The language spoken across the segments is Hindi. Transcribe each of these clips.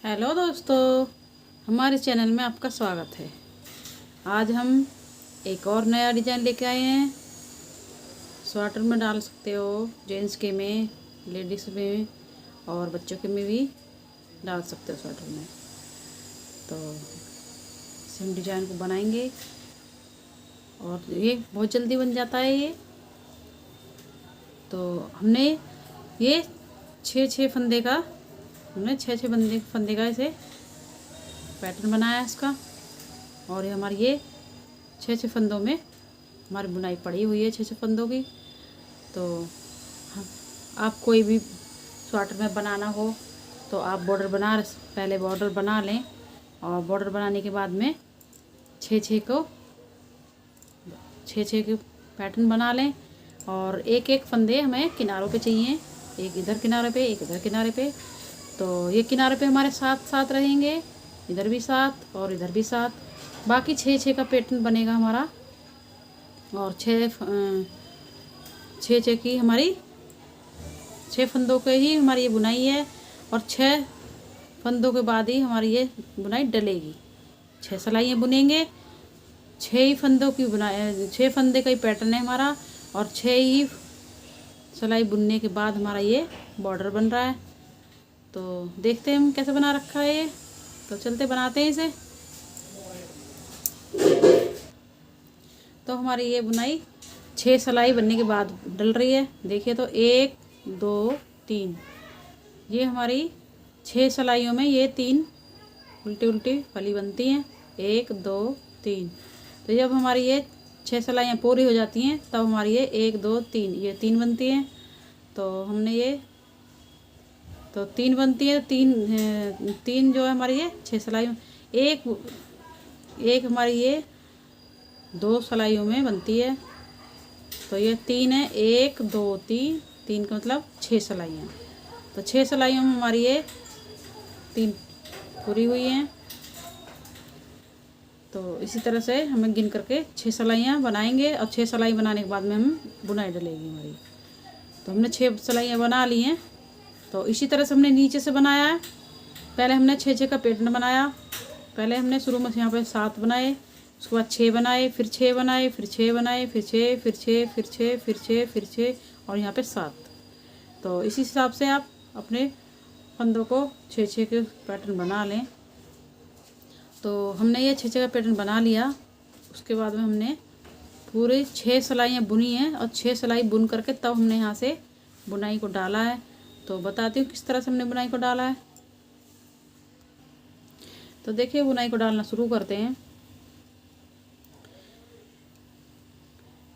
हेलो दोस्तों, हमारे चैनल में आपका स्वागत है। आज हम एक और नया डिज़ाइन लेके आए हैं। स्वेटर में डाल सकते हो, जेंट्स के में, लेडीज़ में और बच्चों के में भी डाल सकते हो स्वेटर में। तो इसे हम डिज़ाइन को बनाएंगे और ये बहुत जल्दी बन जाता है। ये तो हमने ये छः फंदे का फंदे का इसे पैटर्न बनाया है इसका। और ये हमारी ये छः फंदों में हमारी बुनाई पड़ी हुई है, छः फंदों की। तो आप कोई भी स्वेटर में बनाना हो तो आप पहले बॉर्डर बना लें और बॉर्डर बनाने के बाद में छः के पैटर्न बना लें। और एक एक फंदे हमें किनारों पे चाहिए, एक इधर किनारे पे, एक इधर किनारे पे। तो ये किनारे पे हमारे साथ साथ रहेंगे, इधर भी साथ और इधर भी साथ। बाकी छः का पैटर्न बनेगा हमारा। और छः की हमारी 6 फंदों के ही हमारी ये बुनाई है। और 6 फंदों के बाद ही हमारी ये बुनाई डलेगी। 6 सिलाइयाँ बुनेंगे, 6 ही फंदों की बुनाई, 6 फंदे का ही पैटर्न है हमारा। और 6 ही सिलाई बुनने के बाद हमारा ये बॉर्डर बन रहा है। तो देखते हैं हम कैसे बना रखा है ये। तो चलते बनाते हैं इसे। तो हमारी ये बुनाई 6 सिलाई बनने के बाद डल रही है। देखिए तो 1 2 3, ये हमारी 6 सिलाइयों में ये 3 उल्टी उल्टी फली बनती हैं। 1 2 3। तो जब हमारी ये 6 सिलाइयाँ पूरी हो जाती हैं तब हमारी ये 1 2 3 ये 3 बनती हैं। तो हमने ये तो 3 बनती है। तीन जो है हमारी ये 6 सिलाइयों, एक हमारी ये 2 सिलाइयों में बनती है। तो ये 3 है, 1 2 3, 3 का मतलब 6 सिलाइयाँ। तो 6 सिलाइयों में हमारी ये 3 पूरी हुई हैं। तो इसी तरह से हमें गिन करके 6 सिलाइयाँ बनाएंगे। और 6 सिलाई बनाने के बाद में हम बुनाई डलेगी हमारी। तो हमने 6 सिलाइयाँ बना ली हैं। तो इसी तरह से हमने नीचे से बनाया है। पहले हमने 6 का पैटर्न बनाया। पहले हमने शुरू में यहाँ पे 7 बनाए, उसके बाद 6 बनाए, फिर 6 बनाए, फिर 6 बनाए, फिर 6, फिर 6, फिर 6, फिर 6, फिर 6 और यहाँ पे 7। तो इसी हिसाब से आप अपने फंदों को 6 के पैटर्न बना लें। तो हमने ये 6 का पैटर्न बना लिया। उसके बाद में हमने पूरे 6 सिलाइयाँ बुनी हैं। और 6 सिलाई बुन करके तब हमने यहाँ से बुनाई को डाला है। तो बताती हूँ किस तरह से हमने बुनाई को डाला है। तो देखिए बुनाई को डालना शुरू करते हैं।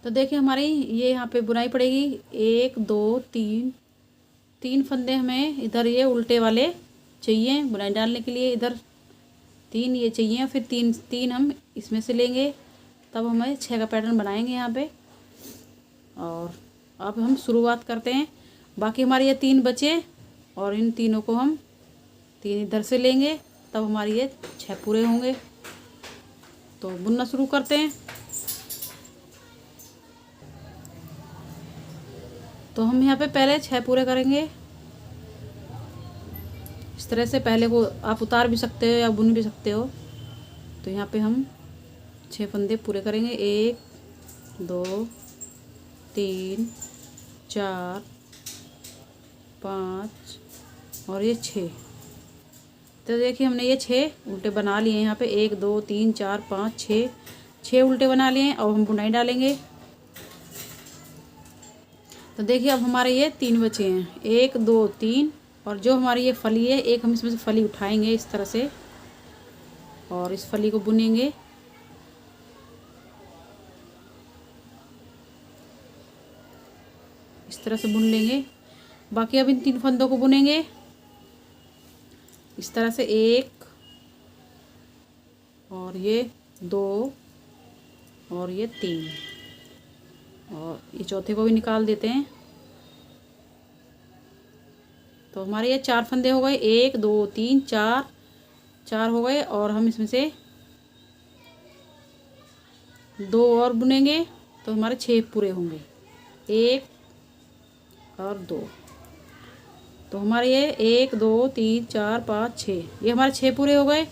तो देखिए हमारी ये यहाँ पे बुनाई पड़ेगी 1 2 3, 3 फंदे हमें इधर ये उल्टे वाले चाहिए बुनाई डालने के लिए। इधर 3 ये चाहिए, फिर 3 हम इसमें से लेंगे, तब हमें 6 का पैटर्न बनाएंगे यहाँ पे। और अब हम शुरुआत करते हैं। बाकी हमारे ये 3 बचे और इन तीनों को हम 3 इधर से लेंगे, तब हमारी ये 6 पूरे होंगे। तो बुनना शुरू करते हैं। तो हम यहाँ पे पहले 6 पूरे करेंगे। इस तरह से पहले को आप उतार भी सकते हो या बुन भी सकते हो। तो यहाँ पे हम 6 फंदे पूरे करेंगे। 1 2 3 4 5 और ये 6। तो देखिए हमने ये 6 उल्टे बना लिए हैं यहाँ पे। 1 2 3 4 5 6 उल्टे बना लिए हैं। अब हम बुनाई डालेंगे। तो देखिए अब हमारे ये 3 बचे हैं, 1 2 3। और जो हमारी ये फली है, एक हम इसमें से फली उठाएंगे इस तरह से और इस फली को बुनेंगे। इस तरह से बुन लेंगे। बाकी अब इन 3 फंदों को बुनेंगे इस तरह से। 1 और ये 2 और ये 3 और ये चौथे को भी निकाल देते हैं। तो हमारे ये 4 फंदे हो गए। 1 2 3 4 हो गए। और हम इसमें से 2 और बुनेंगे तो हमारे 6 पूरे होंगे। 1 और 2। तो हमारे ये 1 2 3 4 5 6, ये हमारे 6 पूरे हो गए।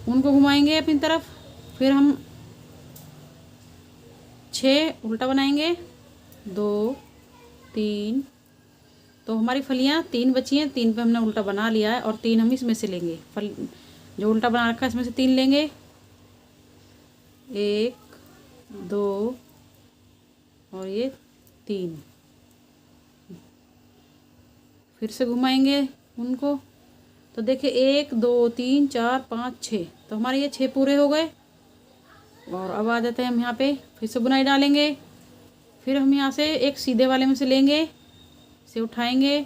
उनको घुमाएंगे अपनी तरफ, फिर हम 6 उल्टा बनाएंगे, 2 3। तो हमारी फलियाँ 3 बची हैं, 3 पे हमने उल्टा बना लिया है और 3 हम इसमें से लेंगे। फल जो उल्टा बना रखा है इसमें से 3 लेंगे, 1 2 और ये 3। फिर से घुमाएंगे उनको, तो देखिए 1 2 3 4 5 6, तो हमारे ये 6 पूरे हो गए। और अब आ जाते हैं हम यहाँ पे, फिर से बुनाई डालेंगे। फिर हम यहाँ से एक सीधे वाले में से लेंगे, इसे उठाएंगे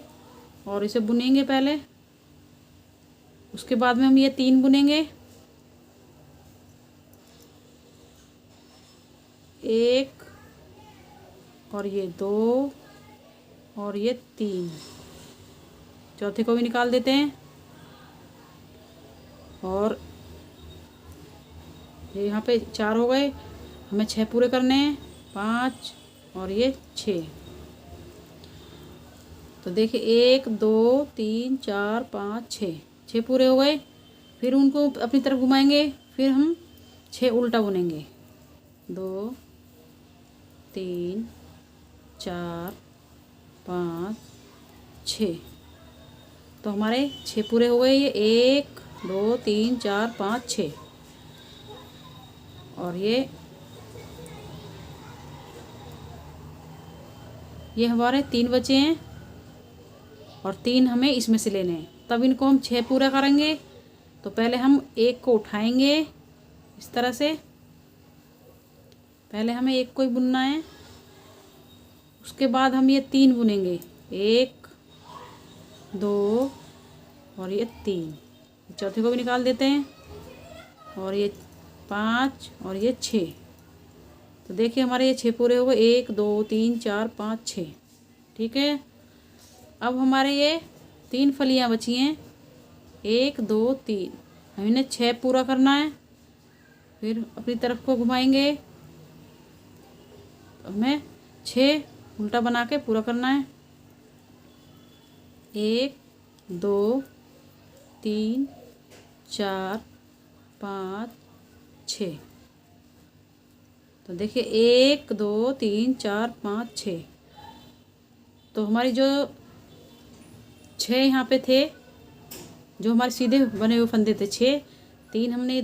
और इसे बुनेंगे पहले। उसके बाद में हम ये 3 बुनेंगे, 1 और ये 2 और ये 3। चौथे को भी निकाल देते हैं और ये यहाँ पे 4 हो गए, हमें 6 पूरे करने हैं, 5 और ये 6। तो देखिए 1 2 3 4 5 6 पूरे हो गए। फिर उनको अपनी तरफ घुमाएंगे, फिर हम 6 उल्टा बुनेंगे, 2 3 4 5 6। तो हमारे 6 पूरे हो गए, ये 1 2 3 4 5 6। और ये हमारे 3 बचे हैं और 3 हमें इसमें से लेने हैं, तब इनको हम 6 पूरा करेंगे। तो पहले हम 1 को उठाएंगे इस तरह से, पहले हमें 1 को ही बुनना है। उसके बाद हम ये 3 बुनेंगे, 1 2 और ये 3। चौथे को भी निकाल देते हैं और ये 5 और ये 6। तो देखिए हमारे ये 6 पूरे हो गए, 1 2 3 4 5 6। ठीक है, अब हमारे ये 3 फलियाँ बची हैं, 1 2 3, हम इन्हें 6 पूरा करना है। फिर अपनी तरफ को घुमाएंगे, हमें 6 उल्टा बना के पूरा करना है, 1 2 3 4 5 6। तो देखिए 1 2 3 4 5 6। तो हमारी जो 6 यहाँ पे थे, जो हमारे सीधे बने हुए फंदे थे 6, 3 हमने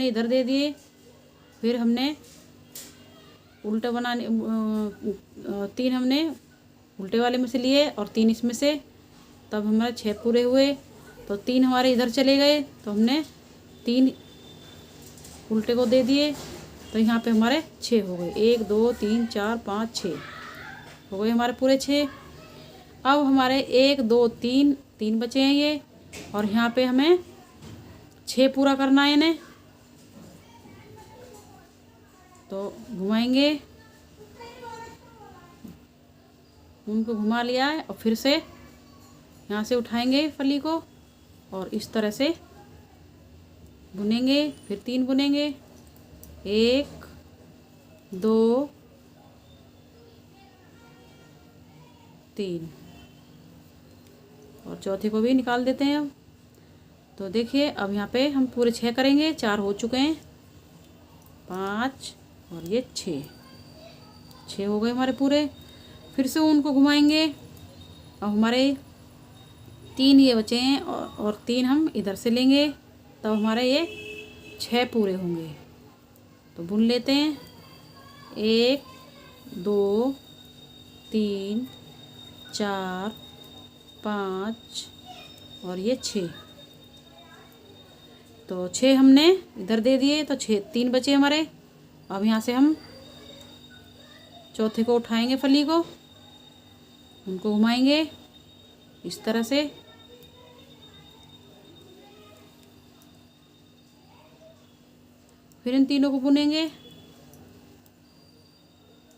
इधर दे दिए। फिर हमने उल्टा बनाने 3 हमने उल्टे वाले में से लिए और 3 इसमें से, तब हमारे 6 पूरे हुए। तो 3 हमारे इधर चले गए, तो हमने 3 उल्टे को दे दिए, तो यहाँ पे हमारे 6 हो गए, 1 2 3 4 5 6 हो गए हमारे पूरे 6। अब हमारे 1 2 3 बचे हैं ये, और यहाँ पे हमें 6 पूरा करना है इन्हें। तो घुमाएंगे, उनको घुमा लिया है और फिर से यहाँ से उठाएंगे फली को और इस तरह से बुनेंगे। फिर 3 बुनेंगे, 1 2 3 और चौथे को भी निकाल देते हैं अब। तो देखिए अब यहाँ पे हम पूरे 6 करेंगे, 4 हो चुके हैं, 5 और ये 6 हो गए हमारे पूरे। फिर से उनको घुमाएंगे और हमारे 3 ये बचे हैं और 3 हम इधर से लेंगे, तब हमारे ये 6 पूरे होंगे। तो बुन लेते हैं, 1 2 3 4 5 और ये 6। तो 6 हमने इधर दे दिए, तो 3 बचे हमारे। अब यहाँ से हम चौथे को उठाएंगे फली को, उनको घुमाएंगे इस तरह से, फिर इन तीनों को बुनेंगे,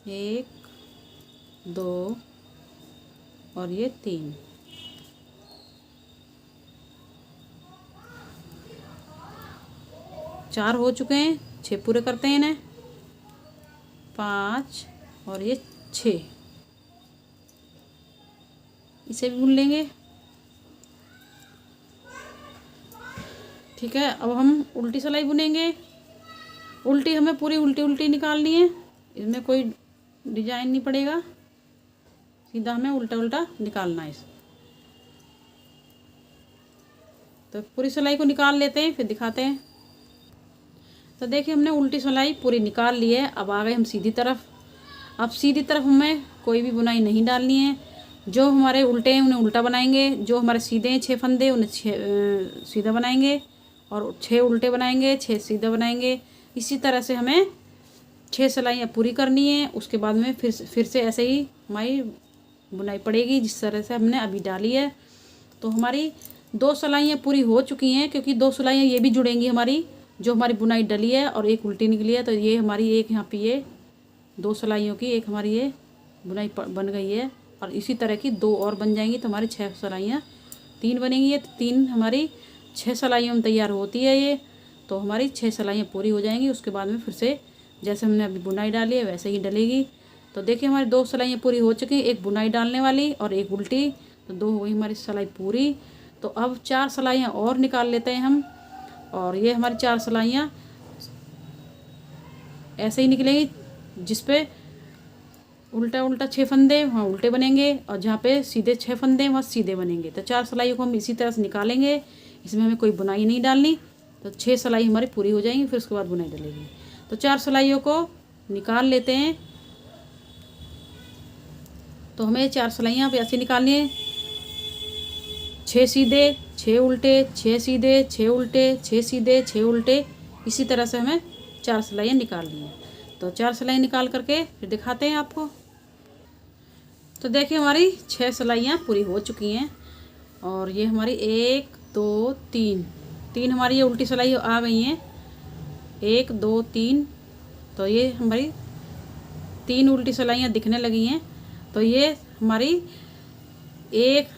1 2 और ये 3। चार हो चुके हैं, 6 पूरे करते हैं इन्हें, 5 और ये 6। इसे भी बुन लेंगे। ठीक है, अब हम उल्टी सिलाई बुनेंगे। उल्टी हमें पूरी उल्टी उल्टी निकालनी है, इसमें कोई डिजाइन नहीं पड़ेगा, सीधा हमें उल्टा उल्टा निकालना है इसे। तो पूरी सिलाई को निकाल लेते हैं, फिर दिखाते हैं। तो देखिए हमने उल्टी सिलाई पूरी निकाल ली है। अब आ गए हम सीधी तरफ। अब सीधी तरफ हमें कोई भी बुनाई नहीं डालनी है। जो हमारे उल्टे हैं उन्हें उल्टा बनाएंगे, जो हमारे सीधे हैं 6 फंदे उन्हें सीधा बनाएंगे, और 6 उल्टे बनाएंगे, 6 सीधा बनाएंगे। इसी तरह से हमें 6 सिलाइयाँ पूरी करनी है। उसके बाद में फिर से ऐसे ही हमारी बुनाई पड़ेगी जिस तरह से हमने अभी डाली है। तो हमारी 2 सिलाइयाँ पूरी हो चुकी हैं, क्योंकि 2 सिलाइयाँ ये भी जुड़ेंगी हमारी, जो हमारी बुनाई डली है और एक उल्टी निकली है। तो ये हमारी एक यहाँ पे ये 2 सिलाइयों की एक हमारी ये बुनाई बन गई है, और इसी तरह की 2 और बन जाएंगी। तो हमारी 6 सिलाइयाँ 3 बनेंगी। ये 3 हमारी 6 सिलाइयों में तैयार होती है ये। तो हमारी 6 सिलाइयाँ पूरी हो जाएंगी। उसके बाद में फिर से जैसे हमने अभी बुनाई डाली है वैसे ही डलेगी। तो देखिए हमारी 2 सिलाइयाँ पूरी हो चुकी हैं, एक बुनाई डालने वाली और एक उल्टी। तो 2 हो गई हमारी सिलाई पूरी। तो अब 4 सिलाइयाँ और निकाल लेते हैं हम, और ये हमारी 4 सिलाइयाँ ऐसे ही निकलेंगी, जिस पे उल्टा उल्टा 6 फंदे वहाँ उल्टे बनेंगे, और जहाँ पे सीधे 6 फंदे वहाँ सीधे बनेंगे। तो 4 सिलाइयों को हम इसी तरह से निकालेंगे, इसमें हमें कोई बुनाई नहीं डालनी। तो 6 सिलाई हमारी पूरी हो जाएंगी, फिर उसके बाद बुनाई डलेगी। तो 4 सिलाइयों को निकाल लेते हैं। तो हमें 4 सिलाइयाँ अब ऐसे निकालनी है, 6 सीधे 6 उल्टे, 6 सीधे 6 उल्टे, 6 सीधे 6 उल्टे। इसी तरह से हमें 4 सिलाइयाँ निकालनी है। तो 4 सिलाई निकाल करके फिर दिखाते हैं आपको। तो देखिए हमारी 6 सिलाइयाँ पूरी हो चुकी हैं, और ये हमारी 1 2 3 हमारी ये उल्टी सिलाई आ गई हैं, 1 2 3। तो ये हमारी 3 उल्टी सिलाइयाँ दिखने लगी हैं। तो ये हमारी एक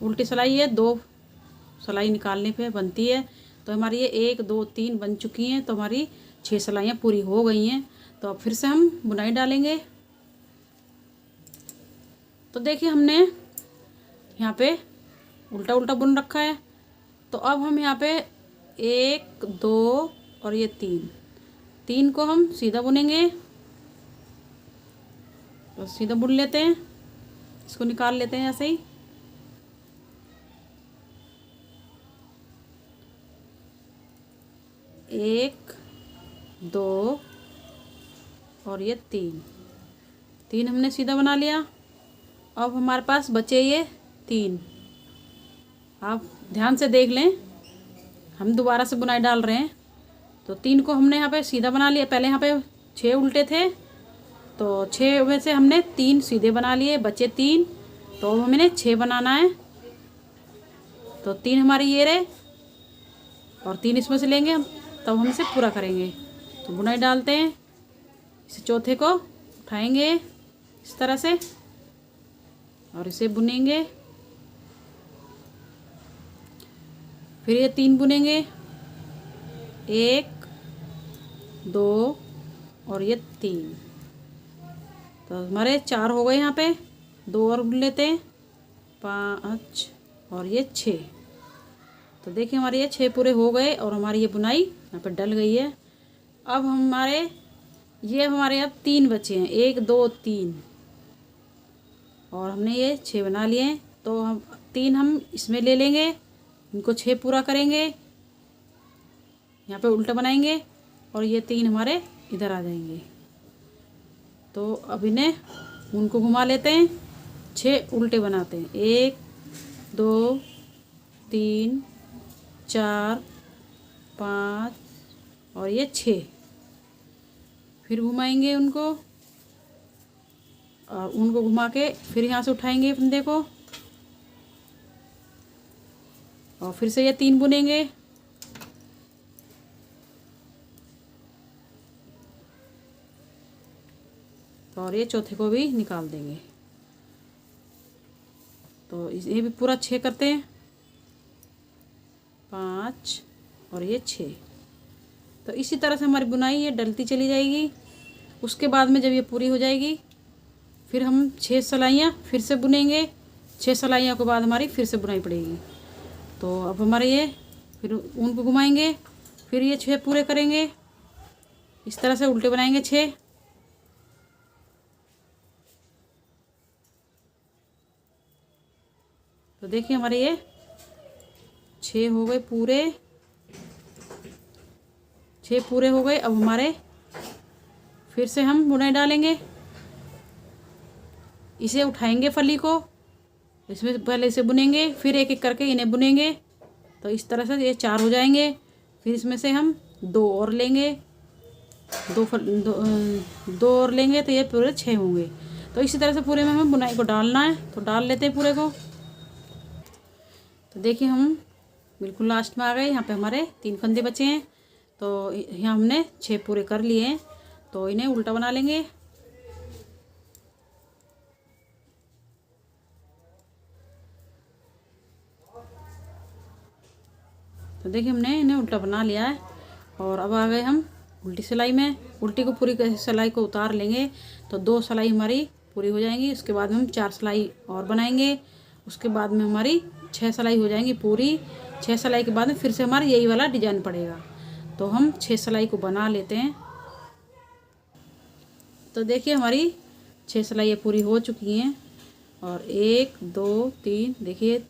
उल्टी सिलाई है, 2 सिलाई निकालने पे बनती है। तो हमारी ये 1 2 3 बन चुकी हैं। तो हमारी 6 सिलाइयाँ पूरी हो गई हैं। तो अब फिर से हम बुनाई डालेंगे। तो देखिए हमने यहाँ पे उल्टा उल्टा बुन रखा है। तो अब हम यहाँ पे 1 2 और ये 3 को हम सीधा बुनेंगे। तो सीधा बुन लेते हैं, इसको निकाल लेते हैं ऐसे ही। एक 2 और ये 3 हमने सीधा बना लिया। अब हमारे पास बचे ये 3। आप ध्यान से देख लें, हम दोबारा से बुनाई डाल रहे हैं। तो 3 को हमने यहाँ पे सीधा बना लिया। पहले यहाँ पे 6 उल्टे थे, तो 6 में से हमने 3 सीधे बना लिए, बचे 3। तो अब हमें 6 बनाना है। तो 3 हमारी ये रहे, और 3 इसमें से लेंगे हम, तब हम इसे पूरा करेंगे। तो बुनाई डालते हैं, इसे चौथे को उठाएंगे इस तरह से, और इसे बुनेंगे। फिर ये 3 बुनेंगे, 1 2 और ये 3। तो हमारे 4 हो गए। यहाँ पे 2 और बुन लेते हैं, 5 और ये 6। तो देखिए हमारे ये 6 पूरे हो गए, और हमारी ये बुनाई यहाँ पे डल गई है। अब हमारे अब 3 बचे हैं, 1 2 3, और हमने ये 6 बना लिए हैं। तो हम 3 हम इसमें ले लेंगे, इनको 6 पूरा करेंगे, यहाँ पे उल्टा बनाएंगे, और ये 3 हमारे इधर आ जाएंगे। तो अब इन्हें उनको घुमा लेते हैं, 6 उल्टे बनाते हैं, 1 2 3 4 5 और ये 6। फिर घुमाएंगे उनको, और उनको घुमा के फिर यहाँ से उठाएंगे फंदे को, और फिर से ये 3 बुनेंगे। और ये चौथे को भी निकाल देंगे। तो ये भी पूरा 6 करते हैं, 5 और ये 6। तो इसी तरह से हमारी बुनाई ये डलती चली जाएगी। उसके बाद में जब ये पूरी हो जाएगी, फिर हम 6 सिलाइयाँ फिर से बुनेंगे, 6 सिलाइयों के बाद हमारी फिर से बुनाई पड़ेगी। तो अब हमारे ये फिर ऊन को घुमाएंगे, फिर ये 6 पूरे करेंगे। इस तरह से उल्टे बनाएंगे 6। तो देखिए हमारे ये 6 हो गए पूरे, 6 पूरे हो गए। अब हमारे फिर से हम बुनाई डालेंगे, इसे उठाएंगे फली को, इसमें पहले इसे बुनेंगे, फिर एक एक करके इन्हें बुनेंगे। तो इस तरह से ये 4 हो जाएंगे। फिर इसमें से हम 2 और लेंगे, दो और लेंगे तो ये पूरे 6 होंगे। तो इसी तरह से पूरे में हमें बुनाई को डालना है। तो डाल लेते हैं पूरे को। तो देखिए हम बिल्कुल लास्ट में आ गए। यहाँ पे हमारे 3 फंदे बचे हैं। तो यहाँ हमने 6 पूरे कर लिए हैं। तो इन्हें उल्टा बना लेंगे। तो देखिए हमने इन्हें उल्टा बना लिया है। और अब आ गए हम उल्टी सिलाई में। उल्टी को पूरी सिलाई को उतार लेंगे तो 2 सिलाई हमारी पूरी हो जाएंगी। उसके बाद में हम 4 सिलाई और बनाएंगे। उसके बाद में हमारी 6 सिलाई हो जाएंगी पूरी। 6 सिलाई के बाद में फिर से हमारा यही वाला डिजाइन पड़ेगा। तो हम 6 सिलाई को बना लेते हैं। तो देखिए हमारी 6 सिलाइयाँ पूरी हो चुकी हैं। और 1 2 3 देखिए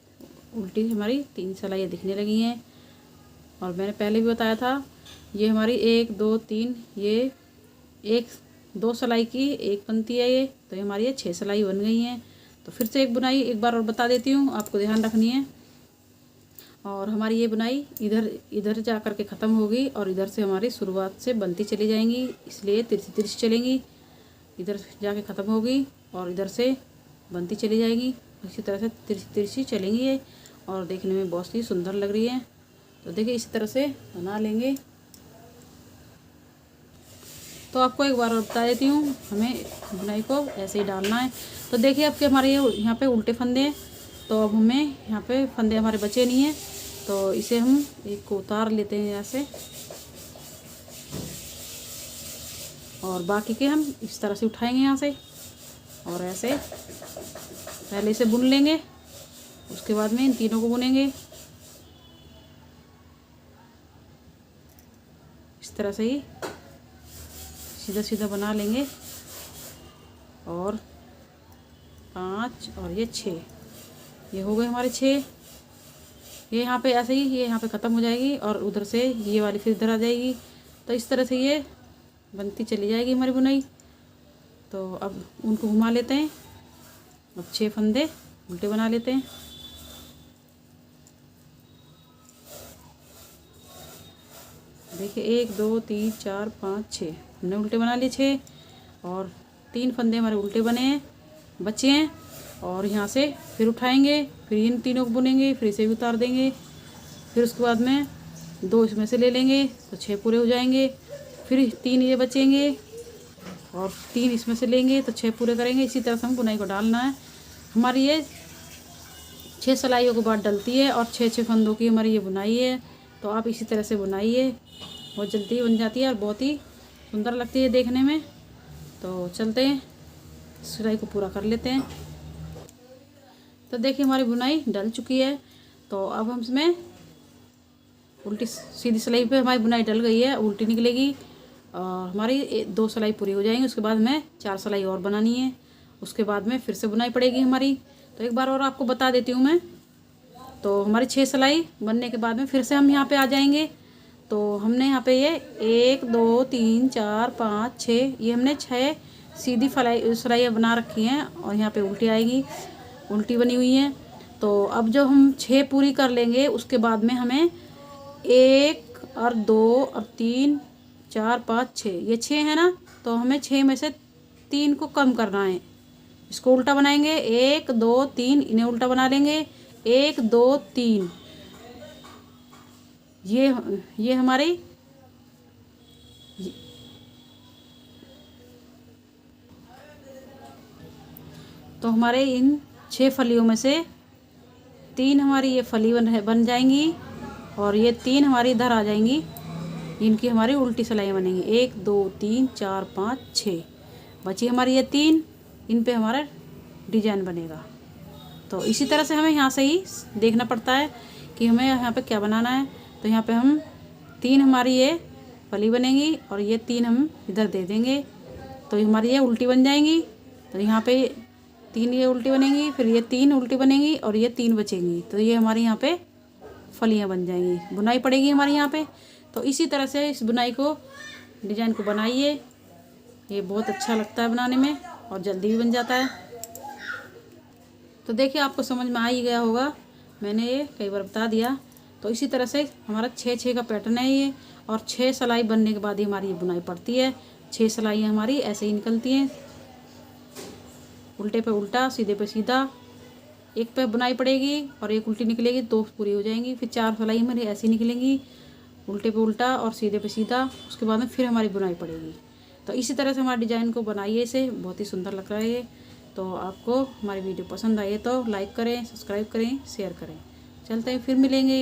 उल्टी हमारी 3 सिलाइयाँ दिखने लगी हैं। और मैंने पहले भी बताया था ये हमारी 1 2 3 ये 2 सिलाई की एक पंक्ति है ये। तो ये हमारी ये 6 सिलाई बन गई हैं। तो फिर से एक बुनाई एक बार और बता देती हूँ, आपको ध्यान रखनी है। और हमारी ये बुनाई इधर जा कर के ख़त्म होगी और इधर से हमारी शुरुआत से बनती चली जाएंगी, इसलिए तिरछी तिरछी चलेंगी। इधर जाके ख़त्म होगी और इधर से बनती चली जाएगी। इसी तरह से तिरछी तिरछी चलेंगी ये, और देखने में बहुत ही सुंदर लग रही है। तो देखिए इसी तरह से बना लेंगे। तो आपको एक बार और बता देती हूँ, हमें बुनाई को ऐसे ही डालना है। तो देखिए अब के हमारे ये यहाँ पे उल्टे फंदे हैं। तो अब हमें यहाँ पे फंदे हमारे बचे नहीं हैं। तो इसे हम एक को उतार लेते हैं यहाँ से, और बाकी के हम इस तरह से उठाएंगे यहाँ से, और ऐसे पहले इसे बुन लेंगे। उसके बाद में इन तीनों को बुनेंगे इस तरह से ही सीधा सीधा बना लेंगे। और 5 और ये 6 ये हो गए हमारे 6। ये यहाँ पे ऐसे ही ये यहाँ पे ख़त्म हो जाएगी और उधर से ये वाली फिर इधर आ जाएगी। तो इस तरह से ये बनती चली जाएगी हमारी बुनाई। तो अब उनको घुमा लेते हैं। अब 6 फंदे उल्टे बना लेते हैं। देखिए 1 2 3 4 5 6 हमने उल्टे बना लिए 6, और 3 फंदे हमारे उल्टे बने हैं बचे हैं। और यहाँ से फिर उठाएंगे, फिर इन तीनों को बुनेंगे, फिर इसे भी उतार देंगे। फिर उसके बाद में 2 इसमें से ले लेंगे तो 6 पूरे हो जाएंगे। फिर 3 ये बचेंगे और 3 इसमें से लेंगे तो 6 पूरे करेंगे। इसी तरह से हम बुनाई को डालना है। हमारी ये 6 सिलाइयों के बाद डलती है और 6 फंदों की हमारी ये बुनाई है। तो आप इसी तरह से बुनाइए, बहुत जल्दी बन जाती है और बहुत ही सुंदर लगती है देखने में। तो चलते हैं सिलाई को पूरा कर लेते हैं। तो देखिए हमारी बुनाई डल चुकी है। तो अब हम इसमें उल्टी सीधी सिलाई पे हमारी बुनाई डल गई है, उल्टी निकलेगी और हमारी 2 सिलाई पूरी हो जाएंगी। उसके बाद में 4 सिलाई और बनानी है। उसके बाद में फिर से बुनाई पड़ेगी हमारी। तो एक बार और आपको बता देती हूँ मैं। तो हमारी 6 सिलाई बनने के बाद में फिर से हम यहाँ पे आ जाएंगे। तो हमने यहाँ पे ये 1 2 3 4 5 6 ये हमने 6 सीधी सिलाइयाँ बना रखी हैं और यहाँ पे उल्टी आएगी, उल्टी बनी हुई है। तो अब जो हम 6 पूरी कर लेंगे उसके बाद में हमें 1 और 2 और 3 4 5 6 ये 6 है ना। तो हमें 6 में से 3 को कम करना है। इसको उल्टा बनाएंगे 1 2 3 इन्हें उल्टा बना लेंगे 1 2 3 ये हमारी तो हमारे इन 6 फलियों में से 3 हमारी ये फली बन जाएंगी और ये 3 हमारी इधर आ जाएंगी। इनकी हमारी उल्टी सिलाइयाँ बनेंगी 1 2 3 4 5 6 बची हमारी ये 3, इन पे हमारा डिजाइन बनेगा। तो इसी तरह से हमें यहाँ से ही देखना पड़ता है कि हमें यहाँ पे क्या बनाना है। तो यहाँ पे हम 3 हमारी ये फली बनेंगी और ये 3 हम इधर दे देंगे, तो हमारी ये उल्टी बन जाएंगी। तो यहाँ पे 3 ये उल्टी बनेंगी, फिर ये 3 उल्टी बनेंगी और ये 3 बचेंगी, तो ये हमारी यहाँ पे फलियाँ बन जाएंगी, बुनाई पड़ेगी हमारी यहाँ पे। तो इसी तरह से इस बुनाई को, डिजाइन को बनाइए, ये बहुत अच्छा लगता है बनाने में और जल्दी भी बन जाता है। तो देखिए आपको समझ में आ ही गया होगा, मैंने ये कई बार बता दिया। तो इसी तरह से हमारा 6-6 का पैटर्न है ये, और 6 सिलाई बनने के बाद ही हमारी ये बुनाई पड़ती है। 6 सिलाइयाँ हमारी ऐसे ही निकलती हैं, उल्टे पे उल्टा, सीधे पे सीधा, एक पे बुनाई पड़ेगी और एक उल्टी निकलेगी, 2 पूरी हो जाएंगी। फिर 4 सिलाई हमारी ऐसी निकलेंगी, उल्टे पे उल्टा और सीधे पे सीधा, उसके बाद में फिर हमारी बुनाई पड़ेगी। तो इसी तरह से हमारे डिज़ाइन को बनाइए, इसे बहुत ही सुंदर लग रहा है ये। तो आपको हमारी वीडियो पसंद आई है तो लाइक करें, सब्सक्राइब करें, शेयर करें। चलते हैं, फिर मिलेंगे।